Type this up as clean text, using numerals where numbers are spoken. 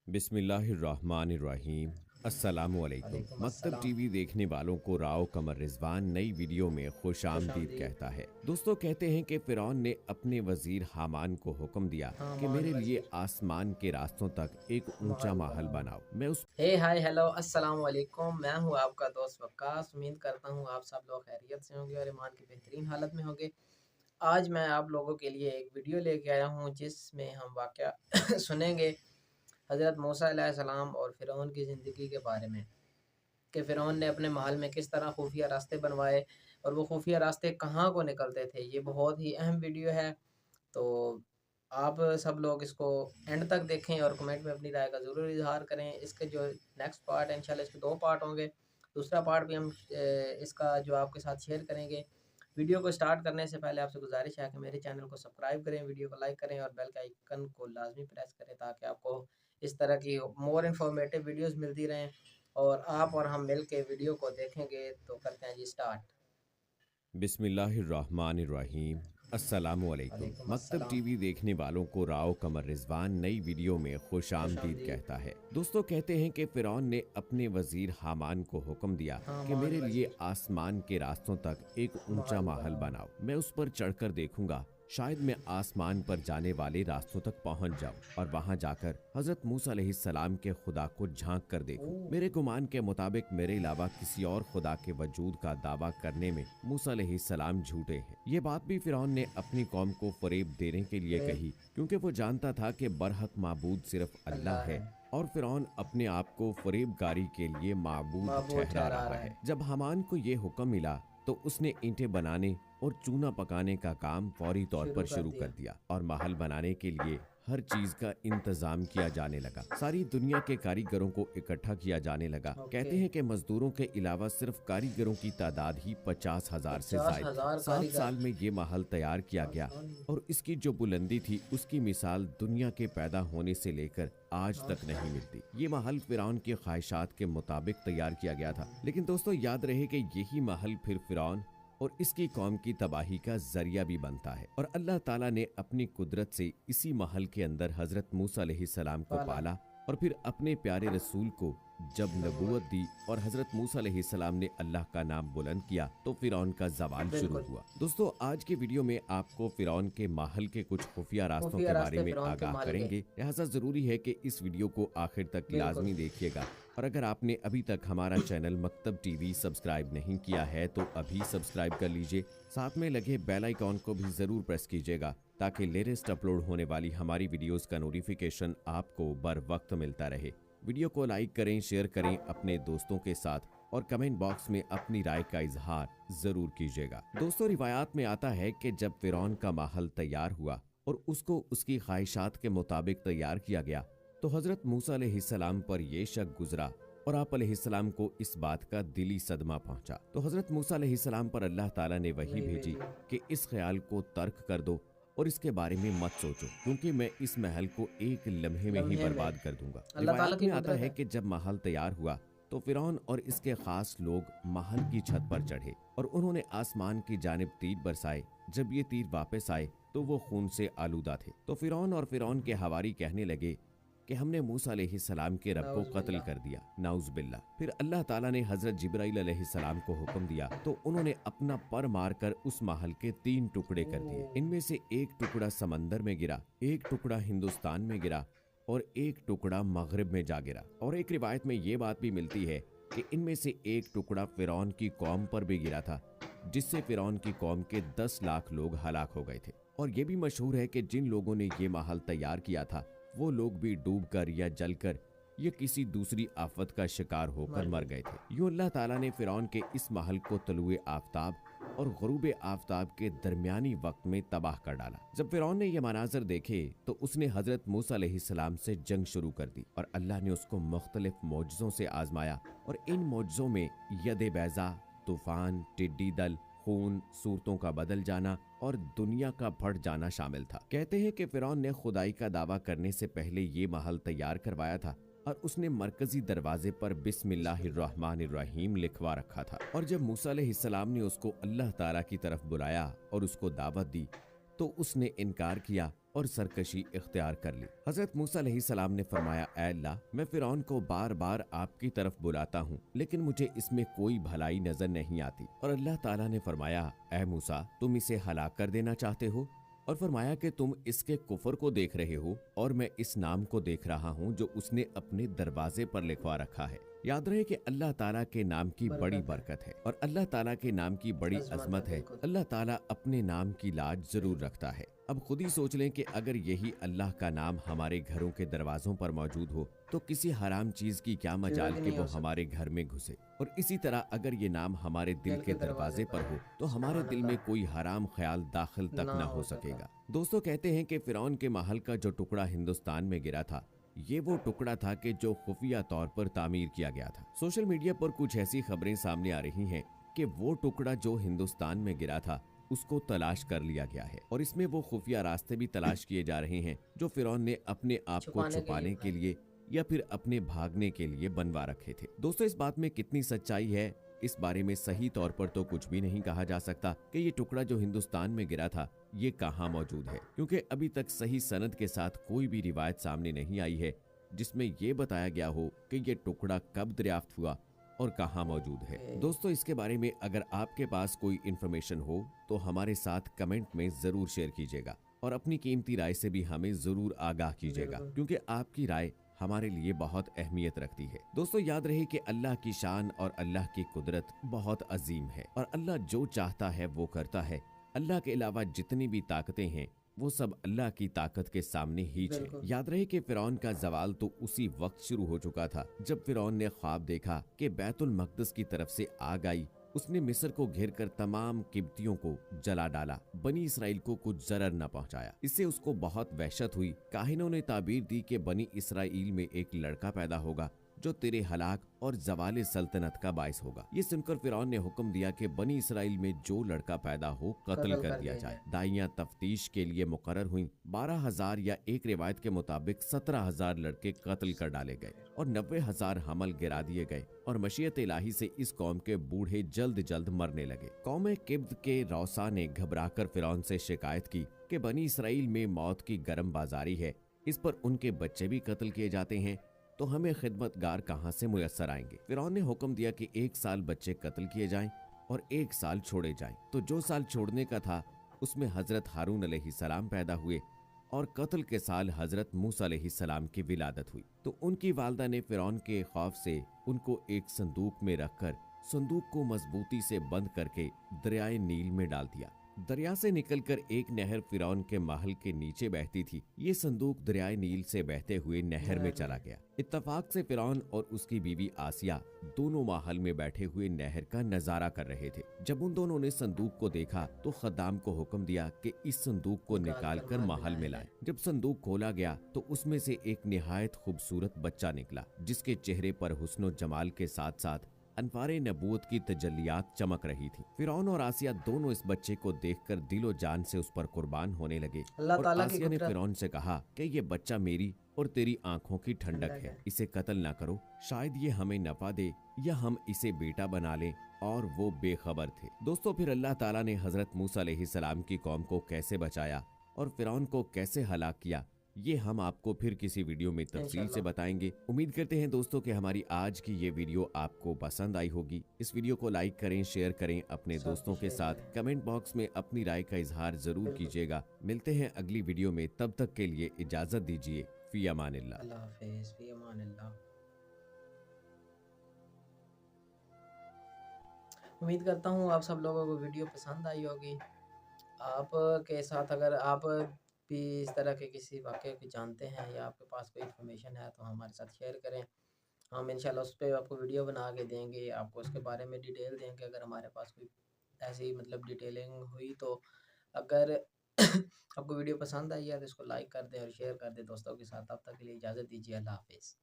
बिस्मिल्लाहिर्रहमानिर्रहीम। अस्सलामुअलैकुम। वालेकुम मकतब अस्सलाम। टीवी देखने वालों को राव कमर रिजवान नई वीडियो में खुश खुश आमदीद आमदीद। कहता है। दोस्तों, कहते हैं कि फिरौन ने अपने वजीर हामान को हुक्म दिया कि हामान मेरे लिए वजीर आसमान के रास्तों तक एक ऊंचा महल महल बनाओ। बनाओ। मैं उस हे हाय हेलो अस्सलाम वालेकुम। मैं हूँ आपका दोस्त वक्कास। उम्मीद करता हूँ आप सब लोग खैरियत से होंगे और ईमान की बेहतरीन हालत में होंगे। आज मैं आप लोगों के लिए एक वीडियो लेके आया हूँ जिसमें हम वाक़या सुनेंगे हज़रत मूसा अलैहिस्सलाम और फ़िरौन की ज़िंदगी के बारे में, कि फ़िरौन ने अपने महल में किस तरह खुफिया रास्ते बनवाए और वो खुफिया रास्ते कहाँ को निकलते थे। ये बहुत ही अहम वीडियो है, तो आप सब लोग इसको एंड तक देखें और कमेंट में अपनी राय का ज़रूर इज़हार करें। इसके जो नेक्स्ट पार्ट है, इंशाल्लाह इसके 2 पार्ट होंगे। दूसरा पार्ट भी हम इसका जो आपके साथ शेयर करेंगे। वीडियो को स्टार्ट करने से पहले आपसे गुज़ारिश है कि मेरे चैनल को सब्सक्राइब करें, वीडियो को लाइक करें और बेल के आइकन को लाज़मी प्रेस करें ताकि आपको इस तरह की मोर इन्फॉर्मेटिव वीडियोज़ मिलती रहें और आप और हम मिल के वीडियो को देखेंगे। तो करते हैं जी स्टार्ट। बिस्मिल्लाहिर्रहमानिर्रहीम। अस्सलामुअलैकुम। वालेकुम मकतब अस्सलाम। टीवी देखने वालों को राव कमर रिजवान नई वीडियो में खुश खुश आमदीद आमदीद। कहता है। दोस्तों, कहते हैं कि फिरौन ने अपने वजीर हामान को हुक्म दिया कि हामान मेरे लिए वजीर आसमान के रास्तों तक एक ऊंचा महल महल बनाओ। बनाओ। मैं उस पर चढ़कर देखूंगा, शायद मैं आसमान पर जाने वाले रास्तों तक पहुंच जाऊं और वहां जाकर हजरत मूसा अलैहिस्सलाम के खुदा को झांक कर देखूं। मेरे गुमान के मुताबिक मेरे अलावा किसी और खुदा के वजूद का दावा करने में मूसा अलैहिस्सलाम झूठे हैं। ये बात भी फिरौन ने अपनी कौम को फरेब देने के लिए कही, क्योंकि वो जानता था कि बरहक माबूद सिर्फ अल्लाह है और फिरौन अपने आप को फरेबगारी के लिए माबूद महबूब ठहरा ठहरा रहा रहा है। है। जब हमान को ये हुक्म मिला तो उसने ईंटें बनाने और चूना पकाने का काम फौरी तौर पर शुरू कर दिया और महल बनाने के लिए हर चीज का इंतजाम किया जाने लगा। सारी दुनिया के कारीगरों को इकट्ठा किया जाने लगा। कहते हैं कि मजदूरों के अलावा सिर्फ कारीगरों की तादाद ही 50,000 से जायद थी। 50,000 7 कारीगर। साल में ये महल तैयार किया गया और इसकी जो बुलंदी थी उसकी मिसाल दुनिया के पैदा होने से लेकर आज तक नहीं मिलती। ये महल फिरौन की ख्वाहिशात के मुताबिक तैयार किया गया था, लेकिन दोस्तों याद रहे कि यही महल फिर फिरौन और इसकी कौम की तबाही का जरिया भी बनता है। और अल्लाह ताला ने अपनी कुदरत से इसी महल के अंदर हजरत मूसा अलैहिस्सलाम को पाला और फिर अपने प्यारे रसूल को जब नबूवत दी और हजरत मूसा अलैहिस्सलाम ने अल्लाह का नाम बुलंद किया तो फिरौन का जवाल शुरू हुआ। दोस्तों, आज के वीडियो में आपको फिरौन के महल के कुछ खुफिया रास्तों के बारे में आगाह करेंगे, लिहाजा जरूरी है कि इस वीडियो को आखिर तक लाजमी देखिएगा। और अगर आपने अभी तक हमारा चैनल मकतब टीवी सब्सक्राइब नहीं किया है तो अभी सब्सक्राइब कर लीजिए। साथ में लगे बेल आइकॉन को भी जरूर प्रेस कीजिएगा ताकि लेटेस्ट अपलोड होने वाली हमारी वीडियोस का नोटिफिकेशन आपको बर वक्त मिलता रहे। वीडियो को लाइक करें, शेयर करें अपने दोस्तों के साथ और कमेंट बॉक्स में अपनी राय का इजहार जरूर कीजिएगा। दोस्तों, रिवायात में आता है कि जब फिरौन का महल तैयार हुआ और उसको उसकी ख्वाहिशात के मुताबिक तैयार किया गया तो हजरत मूसा अलैहिस्सलाम पर यह शक गुजरा और आप अलैहिस्सलाम को इस बात का दिली सदमा पहुंचा। तो हजरत मूसा अलैहिस्सलाम पर अल्लाह ताला ने वही भेजी कि इस ख्याल को तर्क कर दो और इसके बारे में मत सोचो, क्योंकि मैं इस महल को एक लम्हे में ही बर्बाद कर दूंगा। रिवायात में आता है कि जब महल तैयार हुआ तो फिरौन और इसके खास लोग महल की छत पर चढ़े और उन्होंने आसमान की जानिब तीर बरसाए। जब ये तीर वापस आए तो वो खून से आलूदा थे। तो फिरौन और फिरौन के हवारी कहने लगे कि हमने मूसा अलैहिस्सलाम के रब को कत्ल कर दिया, नाउज़ बिल्लाह। फिर अल्लाह ताला ने हजरत जिब्राइल अलैहिस्सलाम को हुक्म दिया तो उन्होंने अपना पर मारकर उस महल के 3 टुकड़े कर दिए। इनमें से एक टुकड़ा समंदर में गिरा, एक टुकड़ा हिंदुस्तान में गिरा और एक टुकड़ा मगरिब में जा गिरा। और एक रिवायत में ये बात भी मिलती है कि इनमें से एक टुकड़ा फिरौन की कौम पर भी गिरा था, जिससे फिरौन की कौम के 10 लाख लोग हलाक हो गए थे। और ये भी मशहूर है कि जिन लोगों ने ये महल तैयार किया था वो लोग भी डूबकर या जलकर या किसी दूसरी आफत का शिकार होकर मर गए थे। यूं अल्लाह ताला ने फिरौन के इस महल को तलुए आफ्ताब और गुरूब आफ्ताब के दरमियानी वक्त में तबाह कर डाला। जब फिरौन ने यह मनाजर देखे तो उसने हजरत मूसा अलैहिस्सलाम से जंग शुरू कर दी और अल्लाह ने उसको मुख्तलिफ मौजज़ों से आजमाया और इन मौजज़ों में यद बैज़ा, तूफान, टिड्डी दल, खून, सूरतों का बदल जाना और दुनिया का फट जाना शामिल था। कहते हैं कि फिरौन ने खुदाई का दावा करने से पहले ये महल तैयार करवाया था और उसने मरकजी दरवाजे पर बिस्मिल्लाहिर्रहमानिर्रहीम लिखवा रखा था। और जब मूसा अलैहिस्सलाम ने उसको अल्लाह ताला की तरफ बुलाया और उसको दावत दी तो उसने इनकार किया और सरकशी इख्तियार कर ली। हजरत मूसा अलैहिस्सलाम ने फरमाया, ऐ अल्लाह, मैं फिरौन को बार बार आपकी तरफ बुलाता हूँ, लेकिन मुझे इसमें कोई भलाई नजर नहीं आती। और अल्लाह ताला ने फरमाया, ऐ मूसा, तुम इसे हलाक कर देना चाहते हो? और फरमाया कि तुम इसके कुफर को देख रहे हो और मैं इस नाम को देख रहा हूँ जो उसने अपने दरवाजे पर लिखवा रखा है। याद रहे कि अल्लाह ताला के नाम की बड़ी बरकत है और अल्लाह ताला के नाम की बड़ी अजमत है। अल्लाह ताला अपने नाम की लाज जरूर रखता है। अब खुद ही सोच लें कि अगर यही अल्लाह का नाम हमारे घरों के दरवाजों पर मौजूद हो तो किसी हराम चीज की क्या मजाल कि वो हमारे घर में घुसे। और इसी तरह अगर ये नाम हमारे दिल के दरवाजे पर हो तो हमारे दिल में कोई हराम ख्याल दाखिल तक न हो सकेगा। दोस्तों, कहते हैं कि फिरौन के महल का जो टुकड़ा हिंदुस्तान में गिरा था, ये वो टुकड़ा था कि जो खुफिया तौर पर तामीर किया गया था। सोशल मीडिया पर कुछ ऐसी खबरें सामने आ रही हैं कि वो टुकड़ा जो हिंदुस्तान में गिरा था उसको तलाश कर लिया गया है और इसमें वो खुफिया रास्ते भी तलाश किए जा रहे हैं जो फिरौन ने अपने आप को छुपाने के लिए या फिर अपने भागने के लिए बनवा रखे थे। दोस्तों, इस बात में कितनी सच्चाई है, इस बारे में सही तौर पर तो कुछ भी नहीं कहा जा सकता कि ये टुकड़ा जो हिंदुस्तान में गिरा था ये कहाँ मौजूद है, क्योंकि अभी तक सही सनद के साथ कोई भी रिवायत सामने नहीं आई है जिसमें ये बताया गया हो कि ये टुकड़ा कब दरियाफ्त हुआ और कहाँ मौजूद है। दोस्तों, इसके बारे में अगर आपके पास कोई इन्फॉर्मेशन हो तो हमारे साथ कमेंट में जरूर शेयर कीजिएगा और अपनी कीमती राय से भी हमें जरूर आगाह कीजिएगा, क्योंकि आपकी राय हमारे लिए बहुत अहमियत रखती है। दोस्तों, याद रहे कि अल्लाह की शान और अल्लाह की कुदरत बहुत अजीम है और अल्लाह जो चाहता है वो करता है। अल्लाह के अलावा जितनी भी ताकतें हैं वो सब अल्लाह की ताकत के सामने ही है। याद रहे कि फिरौन का जवाल तो उसी वक्त शुरू हो चुका था जब फिरौन ने ख्वाब देखा कि बैतुल मक़दिस की तरफ से आग आई। उसने मिस्र को घेर कर तमाम किब्तियों को जला डाला, बनी इसराइल को कुछ जरर न पहुंचाया। इससे उसको बहुत वहशत हुई। काहिनों ने ताबीर दी कि बनी इसराइल में एक लड़का पैदा होगा जो तेरे हलाक और जवाले सल्तनत का बायस होगा। ये सुनकर फिरौन ने हुक्म दिया कि बनी इसराइल में जो लड़का पैदा हो कत्ल कर दिया जाए। दाइयां तफ्तीश के लिए मुकर्रर हुई। 12,000 या एक रिवायत के मुताबिक 17,000 लड़के कत्ल कर डाले गए और 90,000 हमल गिरा दिए गए और मशीयत इलाही से इस कौम के बूढ़े जल्द जल्द मरने लगे। कौम किब्त के रौसा ने घबराकर फिरौन से शिकायत की कि बनी इसराइल में मौत की गर्म बाजारी है, इस पर उनके बच्चे भी कत्ल किए जाते हैं, तो हमें खिदमतगार कहाँ से मुयस्सर आएंगे। फिरौन ने हुक्म दिया कि 1 साल बच्चे कत्ल किए जाएं और 1 साल छोड़े जाएं। तो जो साल छोड़ने का था उसमें हजरत हारून अलैहिस्सलाम पैदा हुए और कत्ल के साल हजरत मूसा अलैहिस्सलाम की विलादत हुई। तो उनकी वालदा ने फिरौन के खौफ से उनको एक संदूक में रखकर संदूक को मजबूती से बंद करके दरियाए नील में डाल दिया। दरिया से निकलकर एक नहर फिरौन के महल के नीचे बहती थी। ये संदूक दरियाए नील से बहते हुए नहर में चला गया। इत्तफाक से फिरौन और उसकी बीवी आसिया दोनों महल में बैठे हुए नहर का नजारा कर रहे थे। जब उन दोनों ने संदूक को देखा तो खद्दाम को हुक्म दिया कि इस संदूक को निकाल कर महल में लाएं। जब संदूक खोला गया तो उसमें से एक निहायत खूबसूरत बच्चा निकला जिसके चेहरे पर हुस्न और जमाल के साथ साथ अनवारे नबूवत की तजल्लियात चमक रही थी। फिरौन और आसिया दोनों इस बच्चे को देखकर दिलो जान से उस पर कुर्बान होने लगे और आसिया ने फिरौन से कहा कि ये बच्चा मेरी और तेरी आंखों की ठंडक है, इसे कत्ल ना करो, शायद ये हमें नफा दे या हम इसे बेटा बना लें। और वो बेखबर थे। दोस्तों, फिर अल्लाह ताला ने हजरत मूसा अलैहिस्सलाम की कौम को कैसे बचाया और फिरौन को कैसे हलाक किया, ये हम आपको फिर किसी वीडियो में तफसील से बताएंगे। उम्मीद करते हैं दोस्तों कि हमारी आज की ये वीडियो आपको पसंद आई होगी। इस वीडियो को लाइक करें, शेयर करें अपने दोस्तों के साथ। कमेंट बॉक्स में अपनी राय का इजहार जरूर कीजिएगा। मिलते हैं अगली वीडियो में, तब तक के लिए इजाजत दीजिए। फी अमानिल्लाह। अल्लाह हाफिज़, फी अमानिल्लाह। उम्मीद करता हूँ आप सब लोगों को वीडियो पसंद आई होगी। आपके साथ अगर आप भी इस तरह के किसी वाक़े को जानते हैं या आपके पास कोई इन्फॉर्मेशन है तो हमारे साथ शेयर करें। हम इंशाल्लाह उस पे आपको वीडियो बना के देंगे, आपको उसके बारे में डिटेल देंगे अगर हमारे पास कोई ऐसी मतलब डिटेलिंग हुई तो। अगर आपको वीडियो पसंद आई है तो इसको लाइक कर दें और शेयर कर दें दोस्तों के साथ। तब तक के लिए इजाज़त दीजिए। अल्लाह हाफिज़।